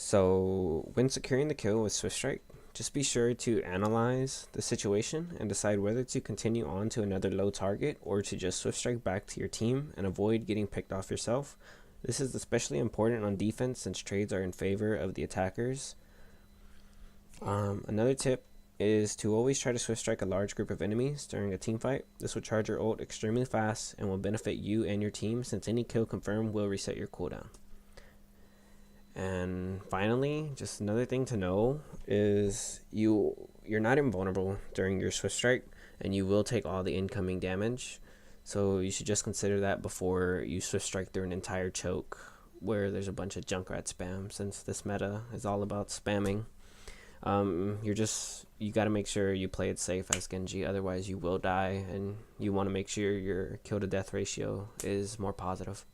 So when securing the kill with Swift Strike, just be sure to analyze the situation and decide whether to continue on to another low target or to just Swift Strike back to your team and avoid getting picked off yourself. This is especially important on defense since trades are in favor of the attackers. Another tip is to always try to Swift Strike a large group of enemies during a team fight. This will charge your ult extremely fast and will benefit you and your team since any kill confirmed will reset your cooldown. And finally, just another thing to know is you're not invulnerable during your Swift Strike and you will take all the incoming damage. So you should just consider that before you Swift Strike through an entire choke where there's a bunch of Junkrat spam, since this meta is all about spamming. You got to make sure you play it safe as Genji, otherwise you will die, and you want to make sure your kill to death ratio is more positive.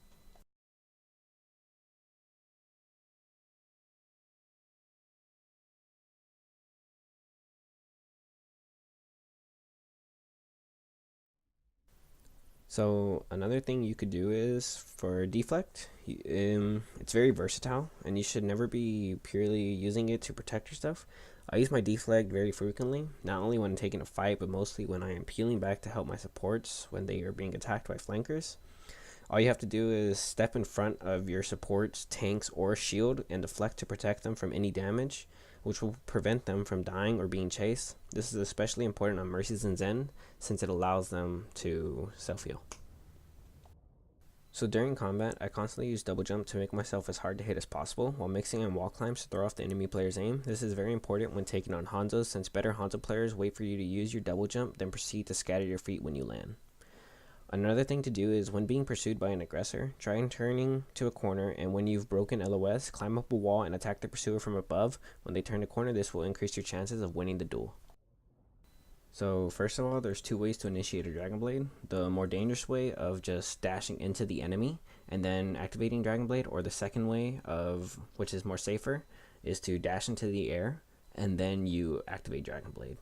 So another thing you could do is for deflect, it's very versatile and you should never be purely using it to protect yourself. I use my deflect very frequently, not only when taking a fight, but mostly when I am peeling back to help my supports when they are being attacked by flankers. All you have to do is step in front of your supports, tanks, or shield and deflect to protect them from any damage, which will prevent them from dying or being chased. This is especially important on Mercies and Zen, since it allows them to self-heal. So during combat, I constantly use double jump to make myself as hard to hit as possible, while mixing in wall climbs to throw off the enemy player's aim. This is very important when taking on Hanzos, since better Hanzo players wait for you to use your double jump, then proceed to scatter your feet when you land. Another thing to do is when being pursued by an aggressor, try and turning to a corner, and when you've broken LOS, climb up a wall and attack the pursuer from above. When they turn the corner, this will increase your chances of winning the duel. So first of all, there's two ways to initiate a Dragonblade. The more dangerous way of just dashing into the enemy and then activating Dragonblade, or the second way, of which is more safer, is to dash into the air and then you activate Dragonblade.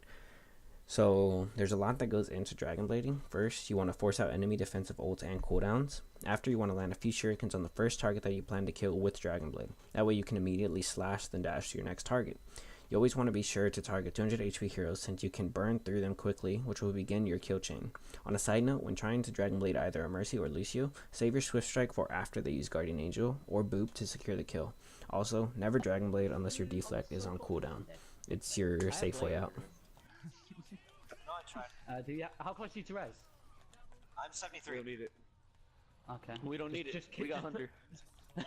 So there's a lot that goes into Dragonblading. First, you want to force out enemy defensive ults and cooldowns. After, you want to land a few shurikens on the first target that you plan to kill with Dragonblade. That way you can immediately slash then dash to your next target. You always want to be sure to target 200 HP heroes, since you can burn through them quickly, which will begin your kill chain. On a side note, when trying to Dragonblade either a Mercy or Lucio, save your Swift Strike for after they use Guardian Angel or Boop to secure the kill. Also, never Dragonblade unless your deflect is on cooldown. It's your safe way out. How close are you to res? I'm 73. We don't need it. Okay. We don't need it. We got Hunter. Oh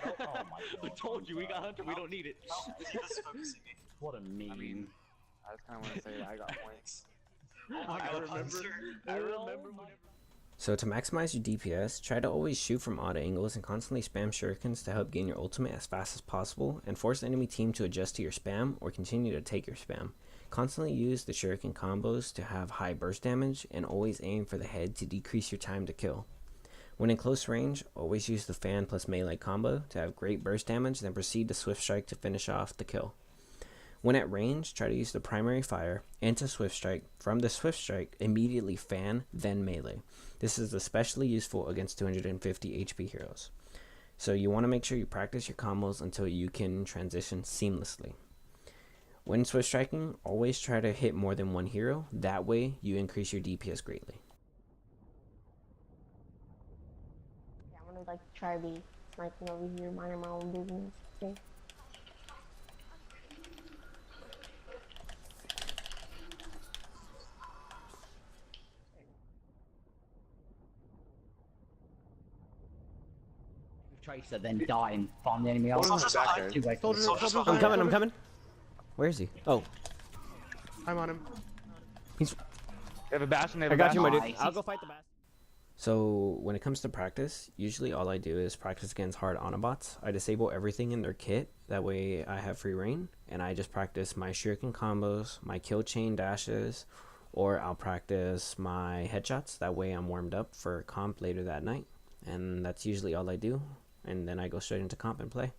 my god. I told you, we got Hunter. We don't need it. No, he was focusing me. What a meme. I mean, I just kind of want to say that I got points. Oh my god, Hunter. I remember whenever. So to maximize your DPS, try to always shoot from odd angles and constantly spam shurikens to help gain your ultimate as fast as possible, and force the enemy team to adjust to your spam or continue to take your spam. Constantly use the shuriken combos to have high burst damage, and always aim for the head to decrease your time to kill. When in close range, always use the fan plus melee combo to have great burst damage, then proceed to Swift Strike to finish off the kill. When at range, try to use the primary fire into Swift Strike. From the Swift Strike, immediately fan, then melee. This is especially useful against 250 HP heroes. So you want to make sure you practice your combos until you can transition seamlessly. When Swift Striking, always try to hit more than one hero. That way, you increase your DPS greatly. Yeah, I'm gonna try to be sniping over here, minding my own business. Okay. Tracer, then die and farm the enemy out. I'm coming. Where is he? Oh. I'm on him. He's... They have a Bastion, they have I a got you, my Bastion. dude. I'll go fight the Bastion. So when it comes to practice, usually all I do is practice against hard Autobots. I disable everything in their kit, that way I have free reign, and I just practice my shuriken combos, my kill chain dashes, or I'll practice my headshots, that way I'm warmed up for comp later that night. And that's usually all I do, and then I go straight into comp and play.